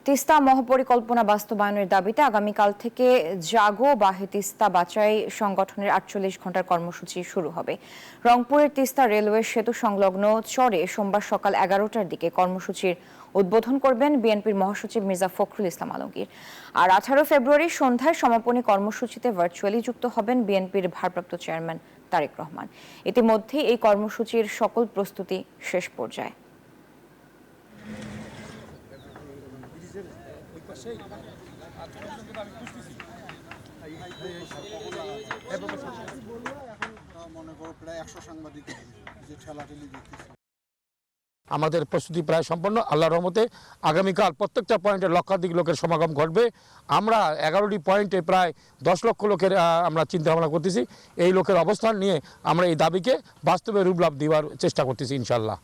তিস্তা মহাপরিকল্পনা বাস্তবায়নের দাবিতে আগামীকাল থেকে জাগো বাহে তিস্তা বাঁচাই সংগঠনের ৪৮ ঘন্টার কর্মসূচি শুরু হবে। রংপুরের তিস্তা রেলওয়ে সেতু সংলগ্ন চরে সোমবার সকাল ১১টার দিকে কর্মসূচির উদ্বোধন করবেন বিএনপির মহাসচিব মির্জা ফখরুল ইসলাম আলমগীর। আর ১৮ ফেব্রুয়ারি সন্ধ্যায় সমাপনী কর্মসূচিতে ভার্চুয়ালি যুক্ত হবেন বিএনপির ভারপ্রাপ্ত চেয়ারম্যান তারেক রহমান। ইতিমধ্যেই এই কর্মসূচির সকল প্রস্তুতি শেষ পর্যায়ে। আমাদের প্রস্তুতি প্রায় সম্পন্ন। আল্লাহর রহমতে আগামীকাল প্রত্যেকটা পয়েন্টে লক্ষাধিক লোকের সমাগম ঘটবে। আমরা ১১টি পয়েন্টে প্রায় ১০ লক্ষ লোকের আমরা চিন্তা ভাবনা করতেছি। এই লোকের অবস্থান নিয়ে আমরা এই দাবিকে বাস্তবে রূপ লাভ দেওয়ার চেষ্টা করতেছি ইনশাআল্লাহ।